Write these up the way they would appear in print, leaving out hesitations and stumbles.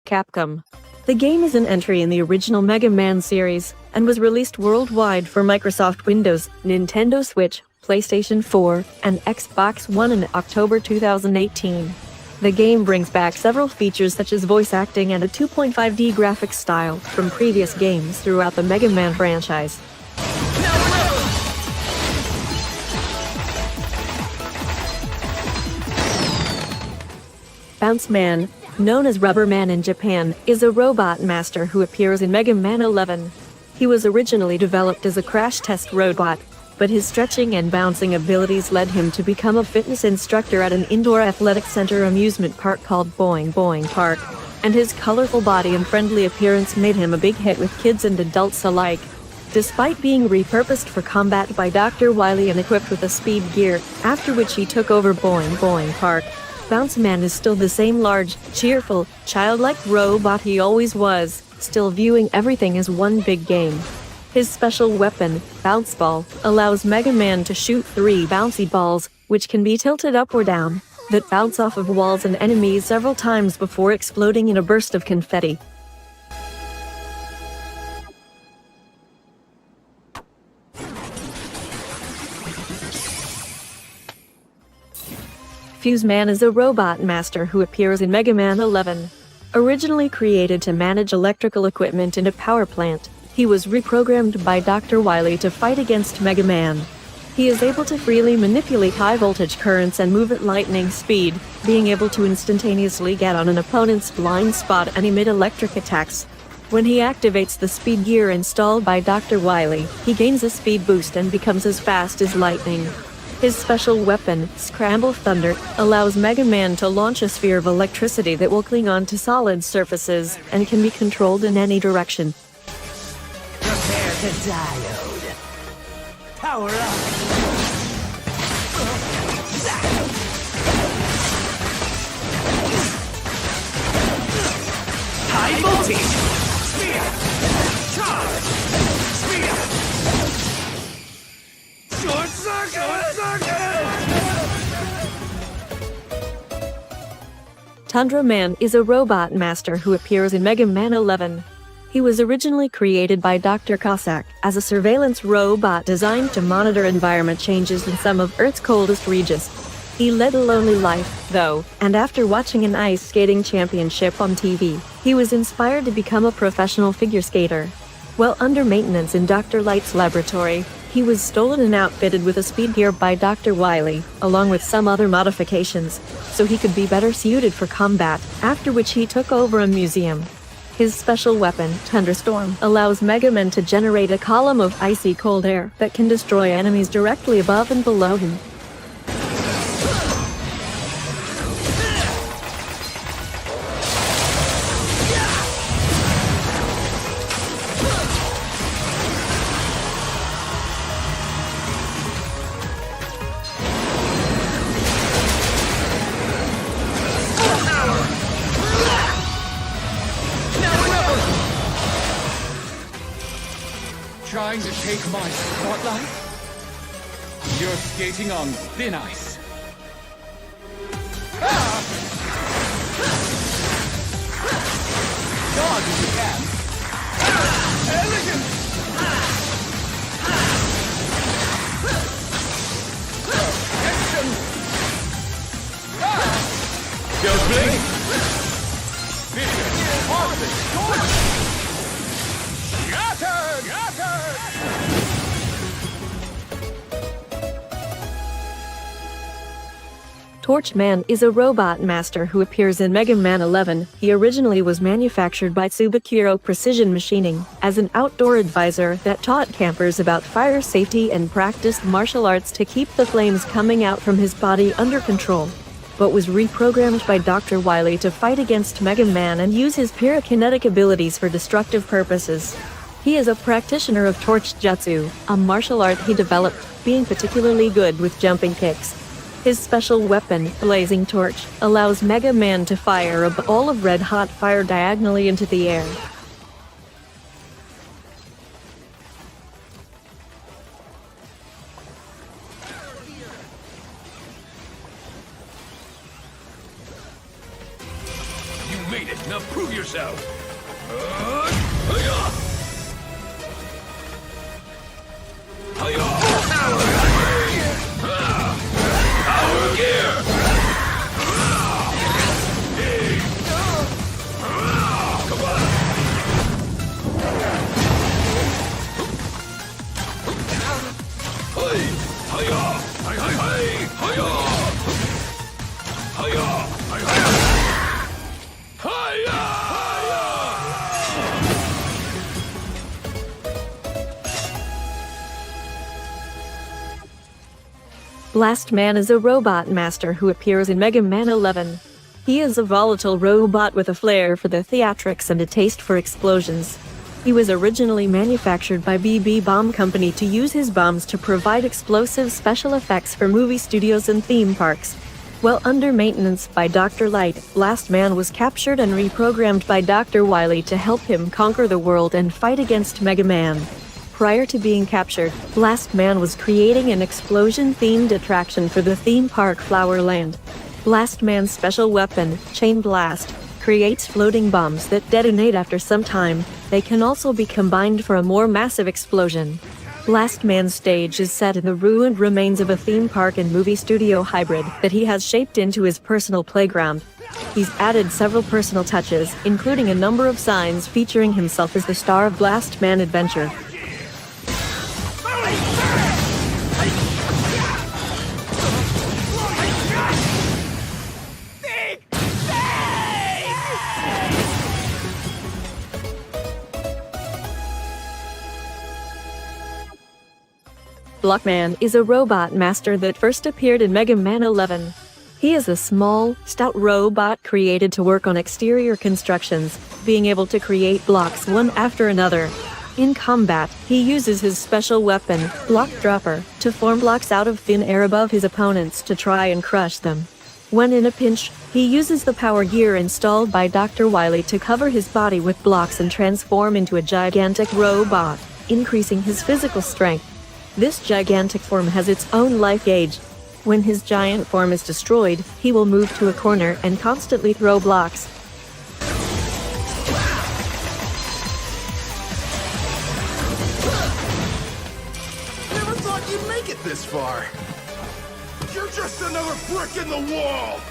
Capcom. The game is an entry in the original Mega Man series, and was released worldwide for Microsoft Windows, Nintendo Switch, PlayStation 4, and Xbox One in October 2018. The game brings back several features such as voice acting and a 2.5D graphics style from previous games throughout the Mega Man franchise. Bounce Man, known as Rubber Man in Japan, is a robot master who appears in Mega Man 11. He was originally developed as a crash test robot, but his stretching and bouncing abilities led him to become a fitness instructor at an indoor athletic center amusement park called Boing Boing Park, and his colorful body and friendly appearance made him a big hit with kids and adults alike. Despite being repurposed for combat by Dr. Wily and equipped with a speed gear, after which he took over Boing Boing Park, Bounce Man is still the same large, cheerful, childlike robot he always was, still viewing everything as one big game. His special weapon, Bounce Ball, allows Mega Man to shoot 3 bouncy balls, which can be tilted up or down, that bounce off of walls and enemies several times before exploding in a burst of confetti. Fuse Man is a robot master who appears in Mega Man 11. Originally created to manage electrical equipment in a power plant, he was reprogrammed by Dr. Wily to fight against Mega Man. He is able to freely manipulate high-voltage currents and move at lightning speed, being able to instantaneously get on an opponent's blind spot and emit electric attacks. When he activates the speed gear installed by Dr. Wily, he gains a speed boost and becomes as fast as lightning. His special weapon, Scramble Thunder, allows Mega Man to launch a sphere of electricity that will cling on to solid surfaces and can be controlled in any direction. Prepare to diode. Power up. High voltage. Spear. Charge. Spear. Short circuit. Tundra Man is a robot master who appears in Mega Man 11. He was originally created by Dr. Cossack as a surveillance robot designed to monitor environment changes in some of Earth's coldest regions. He led a lonely life, though, and after watching an ice skating championship on TV, he was inspired to become a professional figure skater. While under maintenance in Dr. Light's laboratory, he was stolen and outfitted with a speed gear by Dr. Wily, along with some other modifications, so he could be better suited for combat, after which he took over a museum. His special weapon, Thunderstorm, allows Mega Man to generate a column of icy cold air that can destroy enemies directly above and below him. Trying to take my spotlight? You're skating on thin ice. Dodge if you can. Elegant! Action! Don't blink! Vicious! Harvest! Shattered! Torch Man is a robot master who appears in Mega Man 11. He originally was manufactured by Tsubakuro Precision Machining as an outdoor advisor that taught campers about fire safety and practiced martial arts to keep the flames coming out from his body under control, but was reprogrammed by Dr. Wily to fight against Mega Man and use his pyrokinetic abilities for destructive purposes. He is a practitioner of Torch Jutsu, a martial art he developed, being particularly good with jumping kicks. His special weapon, Blazing Torch, allows Mega Man to fire a ball of red-hot fire diagonally into the air. You made it! Now prove yourself. Power gear! Come on! Hey! Hiya! Hi hi hi! Hiya! Hiya! Hi hi! Hiya! Blast Man is a robot master who appears in Mega Man 11. He is a volatile robot with a flair for the theatrics and a taste for explosions. He was originally manufactured by BB Bomb Company to use his bombs to provide explosive special effects for movie studios and theme parks. While under maintenance by Dr. Light, Blast Man was captured and reprogrammed by Dr. Wily to help him conquer the world and fight against Mega Man. Prior to being captured, Blast Man was creating an explosion-themed attraction for the theme park Flowerland. Blast Man's special weapon, Chain Blast, creates floating bombs that detonate after some time. They can also be combined for a more massive explosion. Blast Man's stage is set in the ruined remains of a theme park and movie studio hybrid that he has shaped into his personal playground. He's added several personal touches, including a number of signs featuring himself as the star of Blast Man Adventure. Blockman is a robot master that first appeared in Mega Man 11. He is a small, stout robot created to work on exterior constructions, being able to create blocks one after another. In combat, he uses his special weapon, Block Dropper, to form blocks out of thin air above his opponents to try and crush them. When in a pinch, he uses the power gear installed by Dr. Wily to cover his body with blocks and transform into a gigantic robot, increasing his physical strength. This gigantic form has its own life gauge. When his giant form is destroyed, he will move to a corner and constantly throw blocks. Never thought you'd make it this far. You're just another brick in the wall.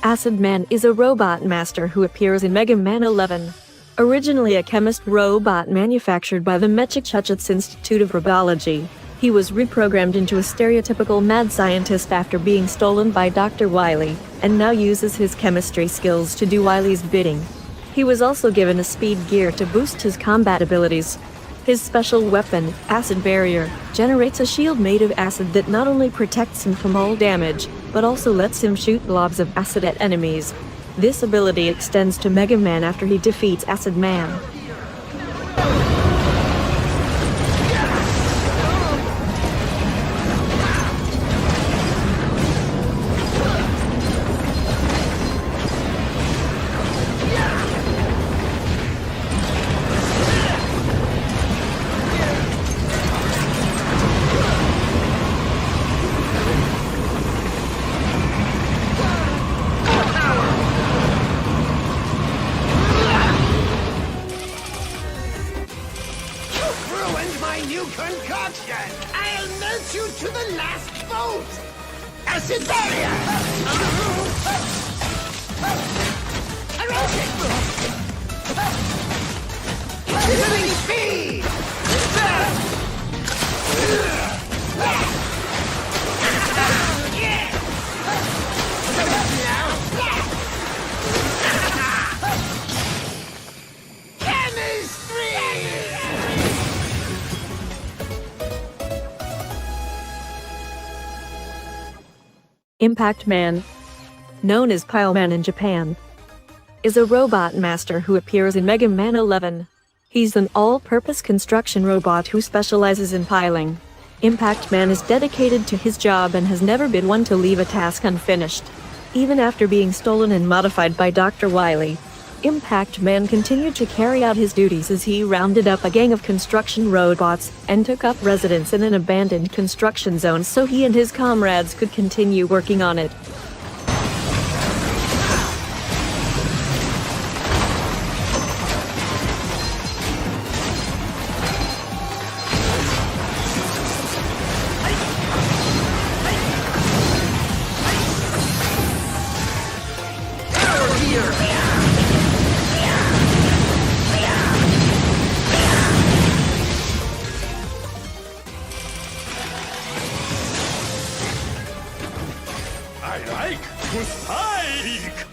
Acid Man is a robot master who appears in Mega Man 11. Originally a chemist robot manufactured by the Massachusetts Institute of Radiology, he was reprogrammed into a stereotypical mad scientist after being stolen by Dr. Wily, and now uses his chemistry skills to do Wily's bidding. He was also given a speed gear to boost his combat abilities. His special weapon, Acid Barrier, generates a shield made of acid that not only protects him from all damage, but also lets him shoot globs of acid at enemies. This ability extends to Mega Man after he defeats Acid Man. I'll melt you to the last bolt! Acid barrier! Erosion! Speed! Impact Man, known as Pileman in Japan, is a robot master who appears in Mega Man 11. He's an all-purpose construction robot who specializes in piling. Impact Man is dedicated to his job and has never been one to leave a task unfinished. Even after being stolen and modified by Dr. Wily, Impact Man continued to carry out his duties as he rounded up a gang of construction robots and took up residence in an abandoned construction zone so he and his comrades could continue working on it. I like to spike!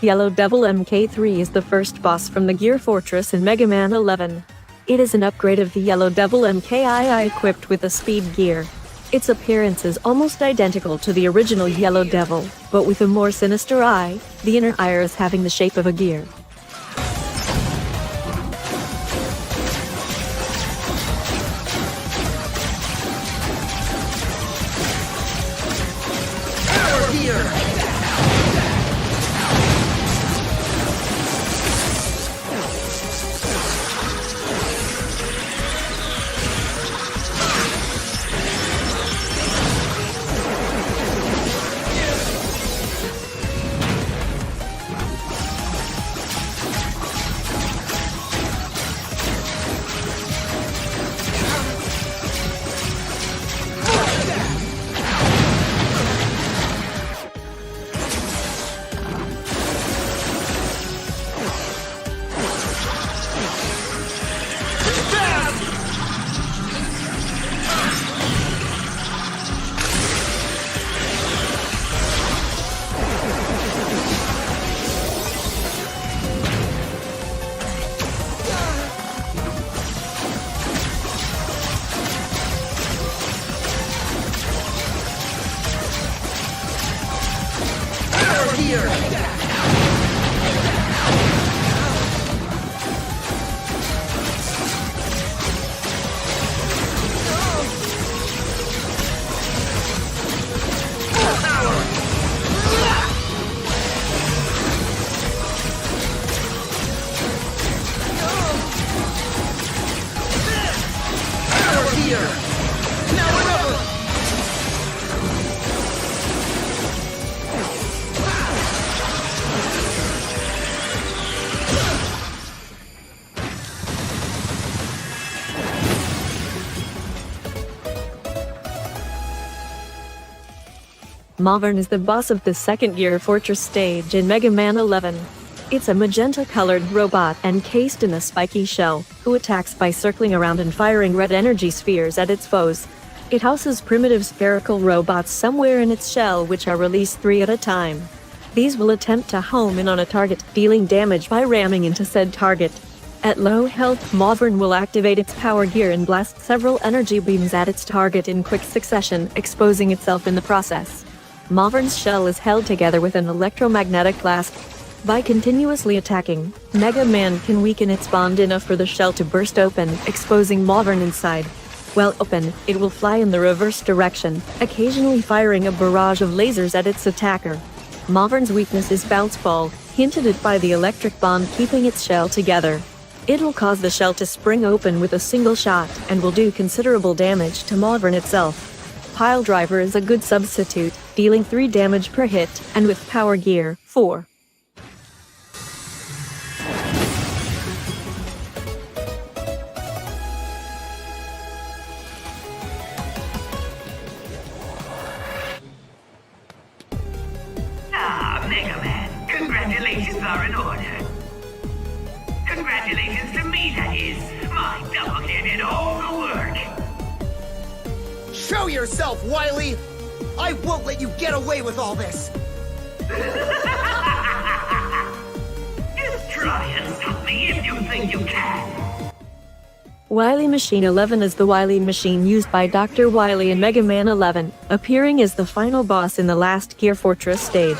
Yellow Devil Mk3 is the first boss from the Gear Fortress in Mega Man 11. It is an upgrade of the Yellow Devil Mk3 equipped with a speed gear. Its appearance is almost identical to the original Yellow Devil, but with a more sinister eye, the inner iris having the shape of a gear. Malvern is the boss of the second Gear Fortress stage in Mega Man 11. It's a magenta-colored robot encased in a spiky shell, who attacks by circling around and firing red energy spheres at its foes. It houses primitive spherical robots somewhere in its shell which are released 3 at a time. These will attempt to home in on a target, dealing damage by ramming into said target. At low health, Malvern will activate its power gear and blast several energy beams at its target in quick succession, exposing itself in the process. Malvern's shell is held together with an electromagnetic blast. By continuously attacking, Mega Man can weaken its bond enough for the shell to burst open, exposing Malvern inside. While open, it will fly in the reverse direction, occasionally firing a barrage of lasers at its attacker. Malvern's weakness is bounce ball, hinted at by the electric bond keeping its shell together. It will cause the shell to spring open with a single shot, and will do considerable damage to Malvern itself. pile driver is a good substitute, dealing 3 damage per hit, and with power gear, 4. Mega Man, congratulations are in order. Congratulations to me, that is. My double kid did all the work. Show yourself, Wily! I won't let you get away with all this! Just try and stop me if you think you can. Wylie Machine 11 is the Wylie Machine used by Dr. Wily in Mega Man 11, appearing as the final boss in the last Gear Fortress stage.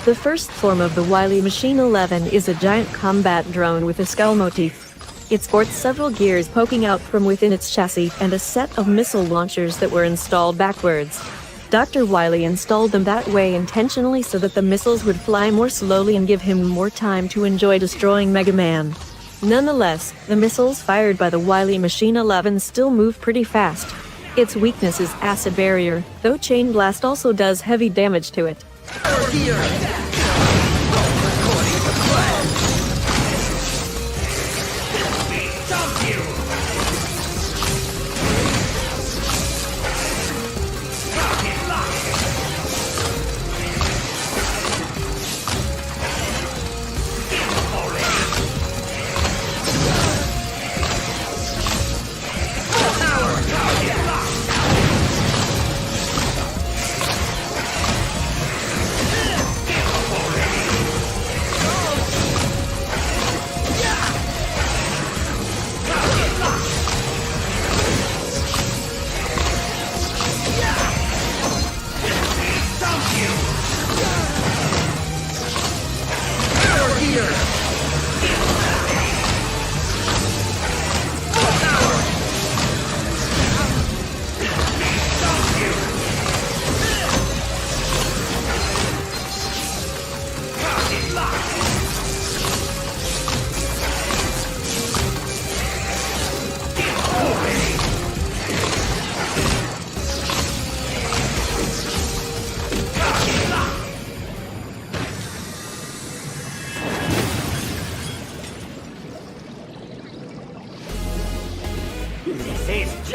The first form of the Wylie Machine 11 is a giant combat drone with a skull motif. It sports several gears poking out from within its chassis and a set of missile launchers that were installed backwards. Dr. Wily installed them that way intentionally so that the missiles would fly more slowly and give him more time to enjoy destroying Mega Man. Nonetheless, the missiles fired by the Wylie Machine 11 still move pretty fast. Its weakness is acid barrier, though Chain Blast also does heavy damage to it.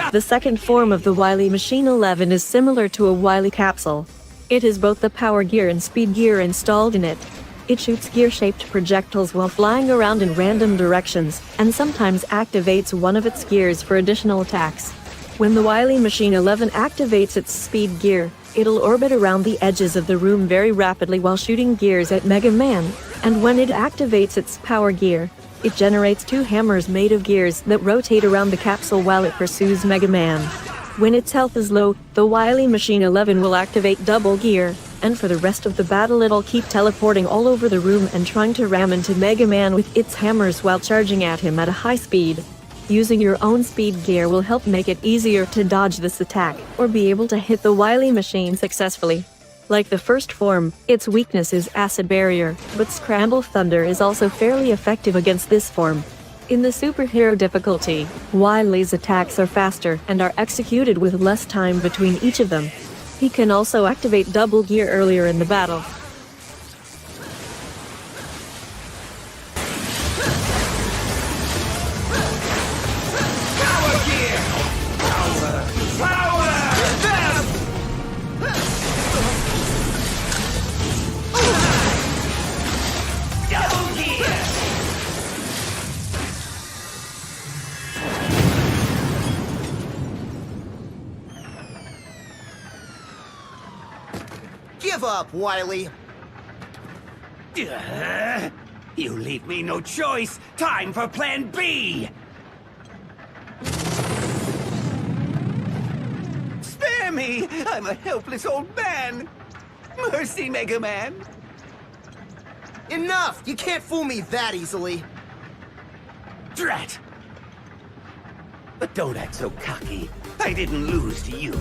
The second form of the Wylie Machine 11 is similar to a Wily capsule. It has both the power gear and speed gear installed in it. It shoots gear-shaped projectiles while flying around in random directions, and sometimes activates one of its gears for additional attacks. When the Wylie Machine 11 activates its speed gear, it'll orbit around the edges of the room very rapidly while shooting gears at Mega Man, and when it activates its power gear, it generates 2 hammers made of gears that rotate around the capsule while it pursues Mega Man. When its health is low, the Wylie Machine 11 will activate double gear, and for the rest of the battle it'll keep teleporting all over the room and trying to ram into Mega Man with its hammers while charging at him at a high speed. Using your own speed gear will help make it easier to dodge this attack, or be able to hit the Wylie Machine successfully. Like the first form, its weakness is acid barrier, but Scramble Thunder is also fairly effective against this form. In the superhero difficulty, Wyly's attacks are faster and are executed with less time between each of them. He can also activate double gear earlier in the battle. Give up, Wily. You leave me no choice. Time for Plan B. Spare me! I'm a helpless old man. Mercy, Mega Man. Enough! You can't fool me that easily. Drat! But don't act so cocky. I didn't lose to you.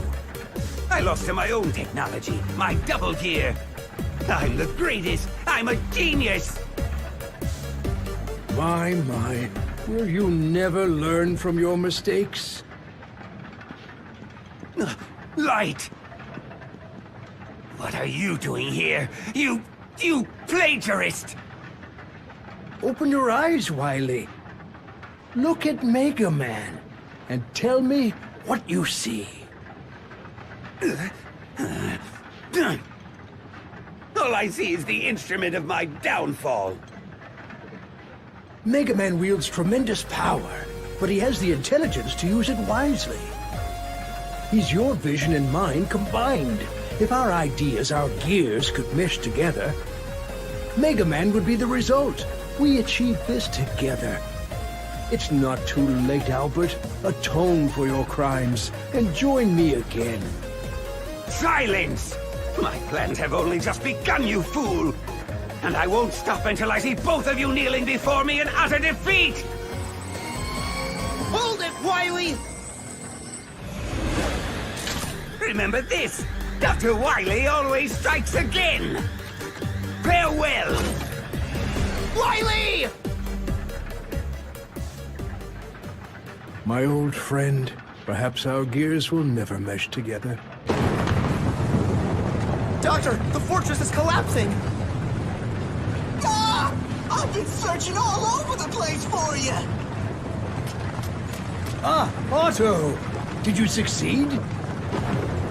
I lost to my own technology, my double gear. I'm the greatest. I'm a genius. My, will you never learn from your mistakes? Light! What are you doing here? You plagiarist! Open your eyes, Wily. Look at Mega Man and tell me what you see. All I see is the instrument of my downfall. Mega Man wields tremendous power, but he has the intelligence to use it wisely. He's your vision and mine combined. If our ideas, our gears, could mesh together, Mega Man would be the result. We achieved this together. It's not too late, Albert. Atone for your crimes and join me again. Silence! My plans have only just begun, you fool! And I won't stop until I see both of you kneeling before me in utter defeat! Hold it, Wily! Remember this! Dr. Wily always strikes again! Farewell! Wily! My old friend, perhaps our gears will never mesh together. Doctor, the fortress is collapsing! Ah! I've been searching all over the place for you! Ah, Otto! Did you succeed?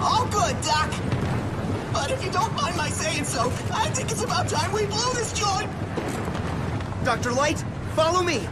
All good, Doc! But if you don't mind my saying so, I think it's about time we blew this joint! Dr. Light, follow me!